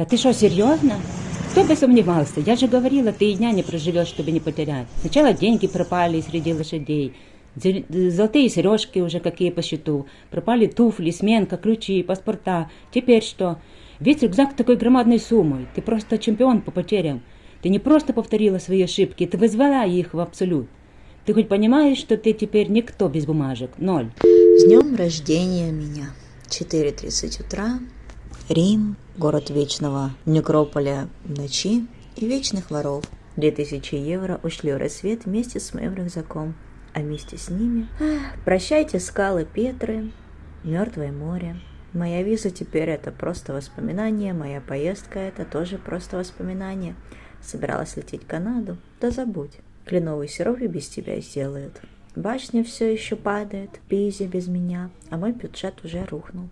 Да ты что, серьезно? Кто бы сомневался? Я же говорила, ты и дня не проживешь, чтобы не потерять. Сначала деньги пропали среди лошадей. Золотые сережки уже какие по счету. Пропали туфли, сменка, ключи, паспорта. Теперь что? Ведь рюкзак такой громадной суммой. Ты просто чемпион по потерям. Ты не просто повторила свои ошибки, ты вызвала их в абсолют. Ты хоть понимаешь, что ты теперь никто без бумажек? Ноль. С днем рождения меня. 4:30 утра. Рим, город вечного некрополя ночи и вечных воров. 2000 евро ушли в рассвет вместе с моим рюкзаком. А вместе с ними... Прощайте, скалы Петры, мертвое море. Моя виза теперь это просто воспоминание, моя поездка это тоже просто воспоминание. Собиралась лететь в Канаду? Да забудь. Кленовый сироп и без тебя сделают. Башня все еще падает, Пизе без меня, а мой бюджет уже рухнул.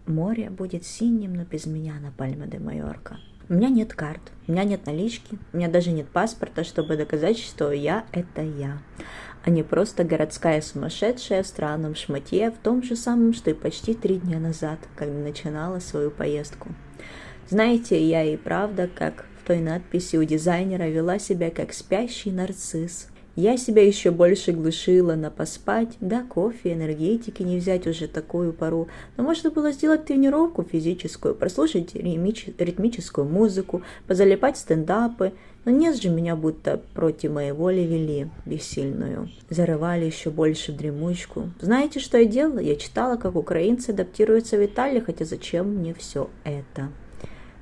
Море будет синим, но без меня на Пальма де Майорка. У меня нет карт, у меня нет налички, у меня даже нет паспорта, чтобы доказать, что я – это я. А не просто городская сумасшедшая в странном шматье, в том же самом, что и почти 3 дня назад, когда начинала свою поездку. Знаете, я и правда, как в той надписи у дизайнера, вела себя как спящий нарцисс. Я себя еще больше глушила на поспать, да кофе, энергетики не взять уже такую пару, но можно было сделать тренировку физическую, прослушать ритмическую музыку, позалипать стендапы, но нет же меня будто против моей воли вели, бессильную. Зарывали еще больше в дремучку. Знаете, что я делала? Я читала, как украинцы адаптируются в Италии, хотя зачем мне все это?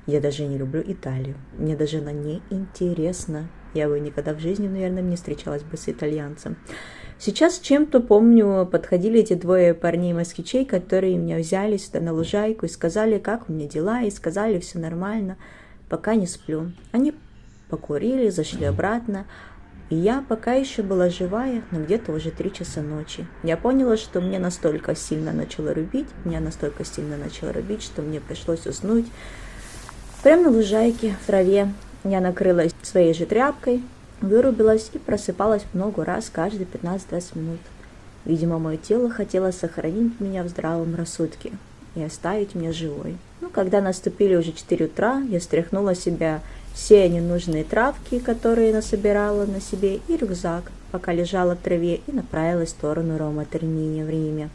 Я даже не люблю Италию, мне даже она не интересна. Я бы никогда в жизни, наверное, не встречалась бы с итальянцем. Сейчас чем-то, помню, подходили эти 2 парней-москвичей, которые меня взяли сюда на лужайку и сказали, как у меня дела, и сказали, все нормально, пока не сплю. Они покурили, зашли обратно, и я пока еще была живая, но где-то уже 3 часа ночи. Я поняла, что меня настолько сильно начало рубить, что мне пришлось уснуть прямо на лужайке, в траве. Я накрылась своей же тряпкой, вырубилась и просыпалась много раз каждые 15-20 минут. Видимо, мое тело хотело сохранить меня в здравом рассудке и оставить меня живой. Когда наступили уже 4 утра, я стряхнула с себя все ненужные травки, которые насобирала на себе, и рюкзак, пока лежала в траве, и направилась в сторону Рома Термини в Риме.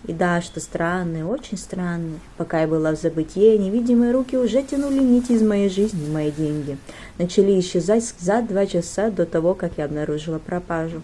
И да, что странно, очень странно, пока я была в забытье, невидимые руки уже тянули нити из моей жизни, мои деньги. Начали исчезать за 2 часа до того, как я обнаружила пропажу.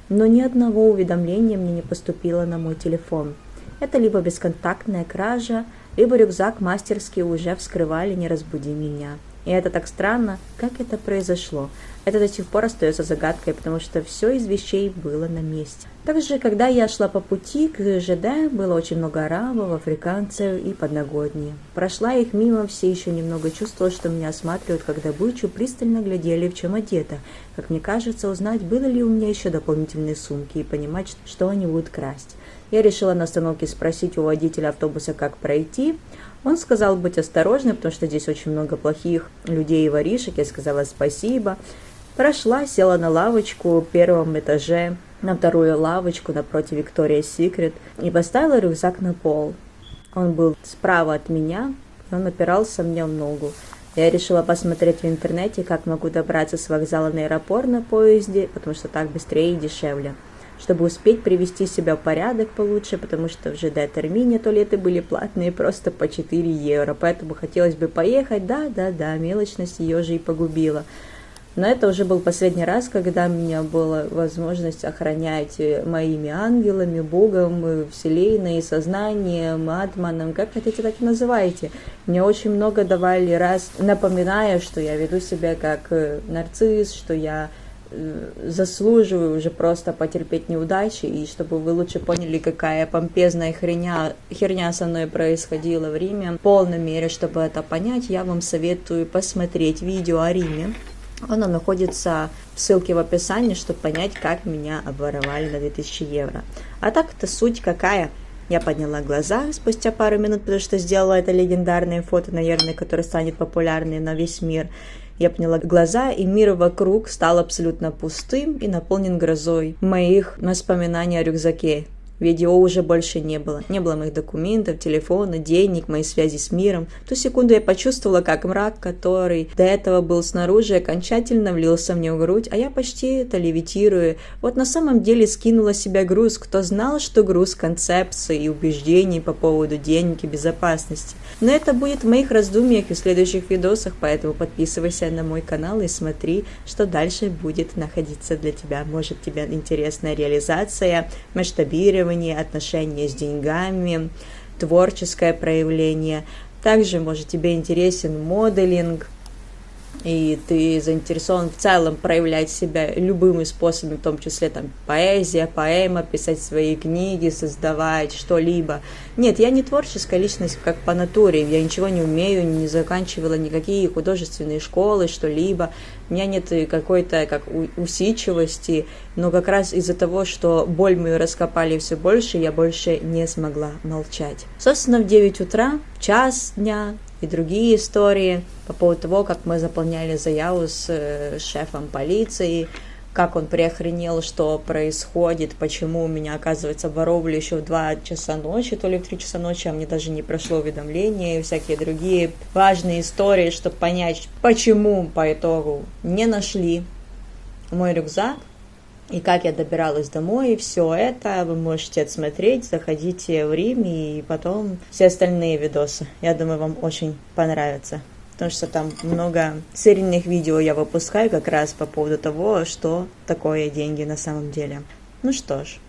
Но ни одного уведомления мне не поступило на мой телефон. Это либо бесконтактная кража, либо рюкзак мастерски уже вскрывали «Не разбуди меня». И это так странно, как это произошло. Это до сих пор остается загадкой, потому что все из вещей было на месте. Также, когда я шла по пути к ЖД, было очень много арабов, африканцев и подногодней. Прошла их мимо, все еще немного чувствовала, что меня осматривают как добычу, пристально глядели, в чем одета. Как мне кажется, узнать, было ли у меня еще дополнительные сумки и понимать, что они будут красть. Я решила на остановке спросить у водителя автобуса, как пройти. Он сказал быть осторожной, потому что здесь очень много плохих людей и воришек. Я сказала спасибо. Прошла, села на лавочку в 1-м этаже, на 2-ю лавочку напротив Victoria's Secret и поставила рюкзак на пол. Он был справа от меня, и он опирался мне в ногу. Я решила посмотреть в интернете, как могу добраться с вокзала на аэропорт на поезде, потому что так быстрее и дешевле. Чтобы успеть привести себя в порядок получше, потому что в ЖД Термини туалеты были платные просто по 4 евро, поэтому хотелось бы поехать, да, мелочность ее же и погубила. Но это уже был последний раз, когда у меня была возможность охранять моими ангелами, Богом, Вселенной, сознанием, Атманом, как хотите, так и называйте. Мне очень много давали раз, напоминая, что я веду себя как нарцисс, что я заслуживаю уже просто потерпеть неудачи, и чтобы вы лучше поняли, какая помпезная херня со мной происходила в Риме, в полной мере, чтобы это понять, я вам советую посмотреть видео о Риме. Оно находится в ссылке в описании, чтобы понять, как меня обворовали на 2000 евро. А так-то суть какая? Я подняла глаза спустя пару минут, потому что сделала это легендарное фото, наверное, которое станет популярным на весь мир. Я подняла глаза, и мир вокруг стал абсолютно пустым и наполнен грозой моих воспоминаний о рюкзаке. Видео уже больше не было. Не было моих документов, телефона, денег, моей связи с миром. В ту секунду я почувствовала, как мрак, который до этого был снаружи, окончательно влился мне в грудь, а я почти это левитирую. Вот на самом деле скинула с себя груз. Кто знал, что груз концепций и убеждений по поводу денег и безопасности. Но это будет в моих раздумьях и в следующих видосах, поэтому подписывайся на мой канал и смотри, что дальше будет находиться для тебя. Может, тебе интересна реализация, масштабирование, отношения с деньгами, творческое проявление. Также, может, тебе интересен моделинг, и ты заинтересован в целом проявлять себя любыми способами, в том числе там поэзия, поэма, писать свои книги, создавать что-либо. Нет, я не творческая личность как по натуре, я ничего не умею, не заканчивала никакие художественные школы, что-либо. У меня нет какой-то как усидчивости, но как раз из-за того, что боль мою раскопали все больше, я больше не смогла молчать. Собственно, в 9 утра, в час дня, и другие истории по поводу того, как мы заполняли заяву с шефом полиции, как он приохренел, что происходит, почему у меня, оказывается, воровали еще в 2 часа ночи, то ли в 3 часа ночи, а мне даже не прошло уведомление, и всякие другие важные истории, чтобы понять, почему по итогу не нашли мой рюкзак, и как я добиралась домой, и все это вы можете отсмотреть, заходите в Рим, и потом все остальные видосы. Я думаю, вам очень понравится, потому что там много серийных видео я выпускаю как раз по поводу того, что такое деньги на самом деле. Ну что ж,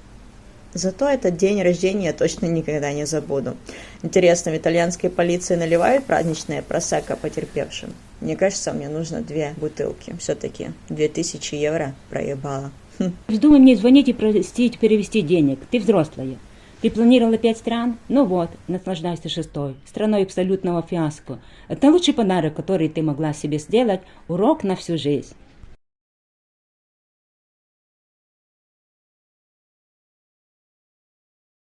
зато этот день рождения я точно никогда не забуду. Интересно, в итальянской полиции наливают праздничное просекко потерпевшим? Мне кажется, мне нужно 2 бутылки. Все-таки 2000 евро проебала. Вздумай мне звонить и просить перевести денег. Ты взрослая. Ты планировала 5 стран? Ну вот, наслаждайся 6-й. Страной абсолютного фиаско. Это лучший подарок, который ты могла себе сделать. Урок на всю жизнь.